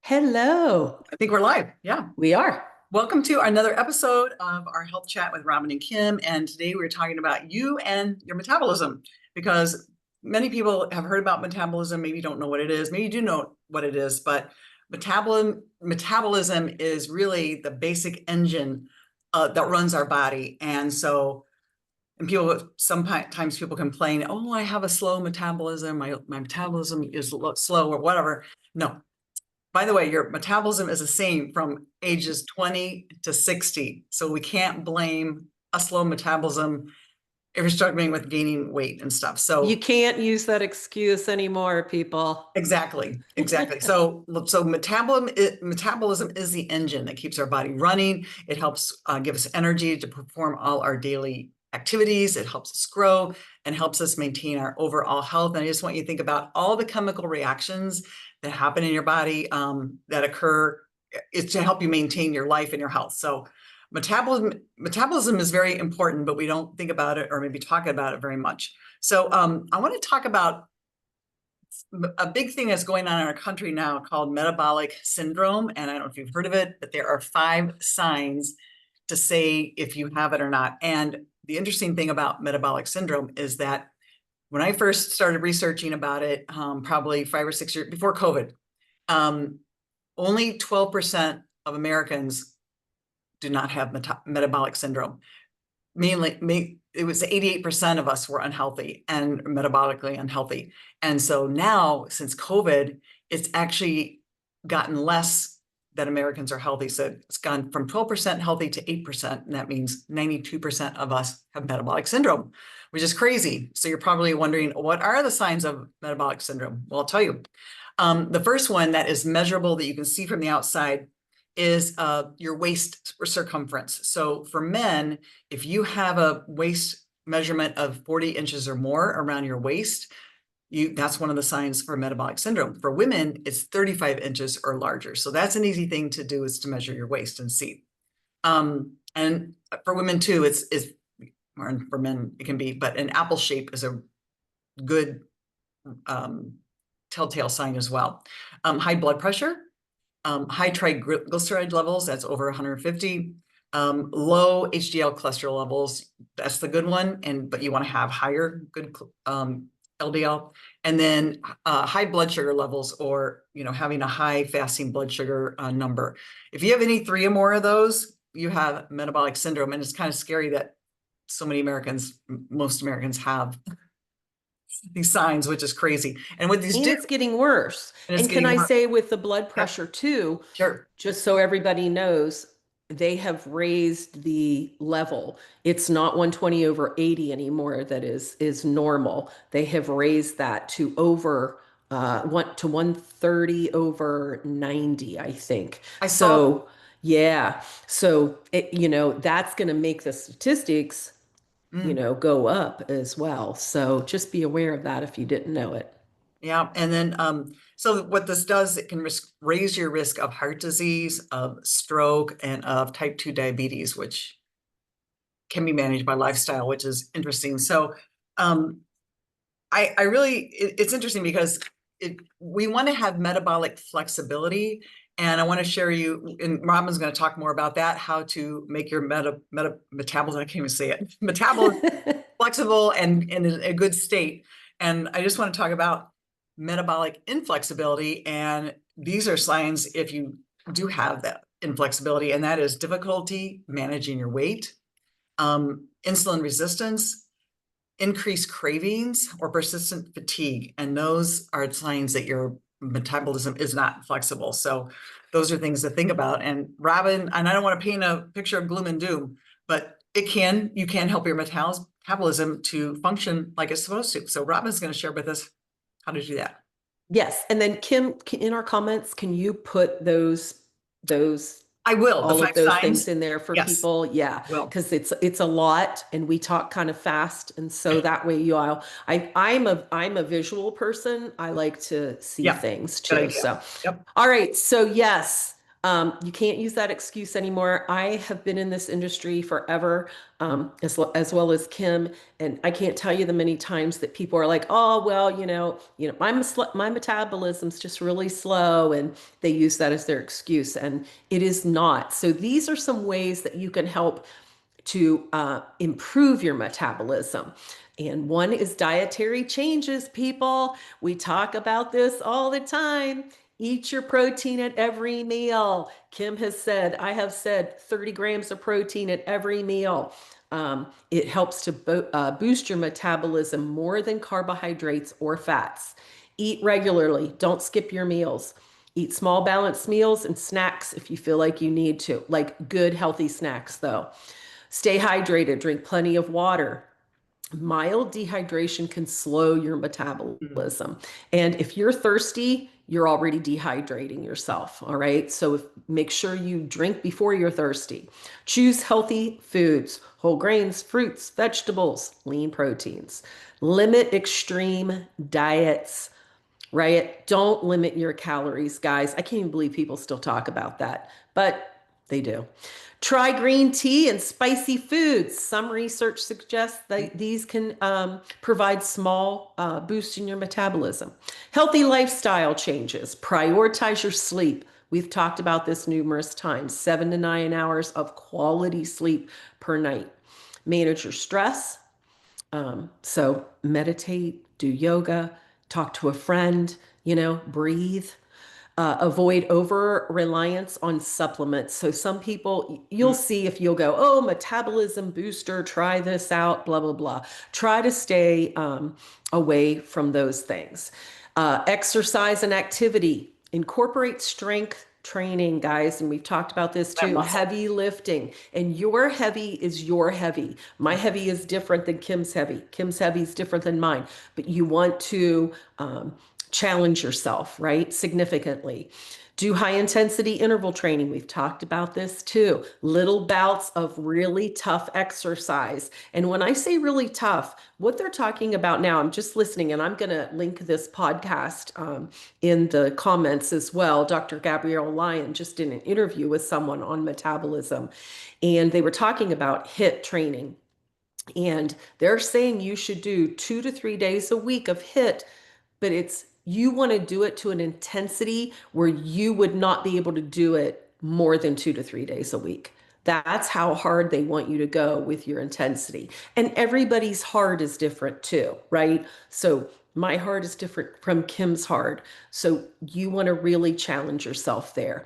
Hello. I think we're live. Yeah. We are. Welcome to another episode of our health chat with Robin and Kim. And today we're talking about you and your metabolism because many people have heard about metabolism, maybe don't know what it is, maybe you do know what it is, but metabolism is really the basic engine that runs our body. And people sometimes people complain, oh, I have a slow metabolism, my metabolism is slow or whatever. No, by the way, your metabolism is the same from ages 20 to 60. So we can't blame a slow metabolism if you're struggling with gaining weight and stuff. You So can't use that excuse anymore, people. exactly. So metabolism is the engine that keeps our body running. It helps give us energy to perform all our daily activities. It helps us grow and helps us maintain our overall health. And I just want you to think about all the chemical reactions that happen in your body that occur. It's to help you maintain your life and your health. So metabolism is very important, but we don't think about it or maybe talk about it very much. So I want to talk about a big thing that's going on in our country now called metabolic syndrome. And I don't know if you've heard of it, but there are 5 signs to say if you have it or not. And the interesting thing about metabolic syndrome is that when I first started researching about it, probably 5 or 6 years before COVID, um, only 12% of Americans do not have metabolic syndrome. Mainly, it was 88% of us were unhealthy and metabolically unhealthy. And so now, since COVID, it's actually gotten less that Americans are healthy. So it's gone from 12% healthy to 8%. And that means 92% of us have metabolic syndrome, which is crazy. So you're probably wondering, what are the signs of metabolic syndrome? Well, I'll tell you. The first one that is measurable that you can see from the outside is your waist circumference. So for men, if you have a waist measurement of 40 inches or more around your waist, that's one of the signs for metabolic syndrome. For women, it's 35 inches or larger. So that's an easy thing to do, is to measure your waist and see. And for women too, or for men it can be, but an apple shape is a good telltale sign as well. High blood pressure, high triglyceride levels, that's over 150. Low HDL cholesterol levels, that's the good one, but you want to have higher good LDL. And then high blood sugar levels, or having a high fasting blood sugar number. If you have any 3 or more of those, you have metabolic syndrome. And it's kind of scary that so many Americans, most Americans, have these signs, which is crazy. And what these And do, it's getting worse. and it's And can getting I worse. say, with the blood Yeah, pressure too, sure. just so everybody knows, they have raised the level. It's not 120 over 80 anymore that is normal. They have raised that to over 130 over 90, I think. I saw. So yeah. So that's going to make the statistics Mm. go up as well. So just be aware of that if you didn't know it. Yeah, and then so what this does, it can raise your risk of heart disease, of stroke, and of type 2 diabetes, which can be managed by lifestyle, which is interesting. So um, I really, it's interesting because we want to have metabolic flexibility. And I want to share you, and Robin's going to talk more about that, how to make your metabolism, I can't even say it, metabolism flexible and in a good state. And I just want to talk about metabolic inflexibility. And these are signs if you do have that inflexibility, and that is difficulty managing your weight, insulin resistance, increased cravings, or persistent fatigue. And those are signs that your metabolism is not flexible. So those are things to think about. And Robin, and I don't want to paint a picture of gloom and doom, but you can help your metabolism to function like it's supposed to. So Robin's going to share with us how to do that. Yes. And then Kim, in our comments, can you put those I will. The all of 5 those things signs. in there for Yes, people? Yeah, will. because it's a lot and we talk kind of fast. And so that way you all I'm a visual person. I like to see Yeah, things good too. idea. So Yep. all right. So yes. You can't use that excuse anymore. I have been in this industry forever, as well as Kim, and I can't tell you the many times that people are like, "Oh, well, my metabolism's just really slow," and they use that as their excuse, and it is not. So these are some ways that you can help to improve your metabolism. And one is dietary changes, people. We talk about this all the time. Eat your protein at every meal. Kim has said, I have said 30 grams of protein at every meal. It helps to boost your metabolism more than carbohydrates or fats. Eat regularly. Don't skip your meals. Eat small balanced meals and snacks if you feel like you need to, like good, healthy snacks, though. Stay hydrated, drink plenty of water. Mild dehydration can slow your Mm. metabolism. And if you're thirsty, you're already dehydrating yourself. All right. So make sure you drink before you're thirsty. Choose healthy foods, whole grains, fruits, vegetables, lean proteins. Limit extreme diets, right? Don't limit your calories, guys. I can't even believe people still talk about that, but they do. Try green tea and spicy foods. Some research suggests that these can provide small boosts in your metabolism. Healthy lifestyle changes. Prioritize your sleep. We've talked about this numerous times. 7 to 9 hours of quality sleep per night. Manage your stress. So meditate, do yoga, talk to a friend, breathe. Avoid over reliance on supplements. So some people, you'll Mm. see if you'll go, oh, metabolism booster, try this out, blah, blah, blah. Try to stay away from those things. Exercise and activity. Incorporate strength training, guys. And we've talked about this That too. muscle. Heavy lifting. And your heavy is your heavy. My heavy is different than Kim's heavy. Kim's heavy is different than mine. But you want to challenge yourself, right? Significantly. Do high intensity interval training. We've talked about this too. Little bouts of really tough exercise. And when I say really tough, what they're talking about now, I'm just listening and I'm going to link this podcast in the comments as well. Dr. Gabrielle Lyon just did an interview with someone on metabolism, and they were talking about HIIT training. And they're saying you should do 2 to 3 days a week of HIIT, but you want to do it to an intensity where you would not be able to do it more than 2 to 3 days a week. That's how hard they want you to go with your intensity. And everybody's heart is different too, right? So my heart is different from Kim's heart. So you want to really challenge yourself there.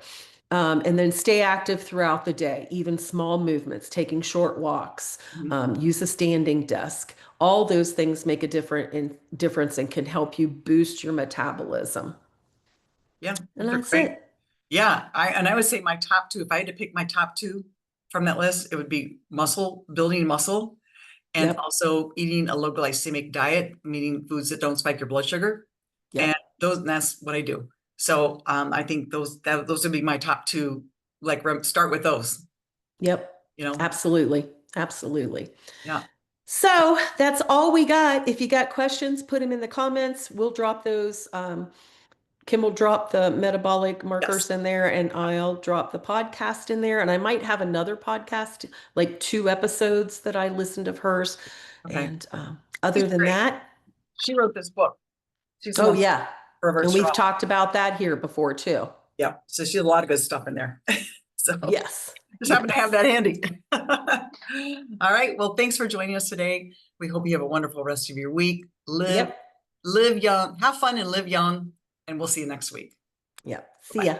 And then stay active throughout the day, even small movements, taking short walks, Mhm. use a standing desk. All those things make a difference and can help you boost your metabolism. Yeah, And those are that's great. it. Yeah, I would say my top two, if I had to pick my top two from that list, it would be building muscle, and Yep. also eating a low glycemic diet, meaning foods that don't spike your blood sugar. And Yep. that's what I do. So I think those would be my top two. Like start with those, Yep. you know. Absolutely. Absolutely. Yeah. So that's all we got. If you got questions, put them in the comments. We'll drop those. Kim will drop the metabolic markers Yes. in there, and I'll drop the podcast in there. And I might have another podcast, like 2 episodes that I listened of hers. Okay. And She's other than great. that, She wrote this book. She's the oh, one yeah. for her And we've strong. talked about that here before, too. Yeah. So she has a lot of good stuff in there. So Yes. just happen to have Yes. that handy. All right. Well, thanks for joining us today. We hope you have a wonderful rest of your week. Yep. Live young, have fun and live young. And we'll see you next week. Yep. See Bye. ya.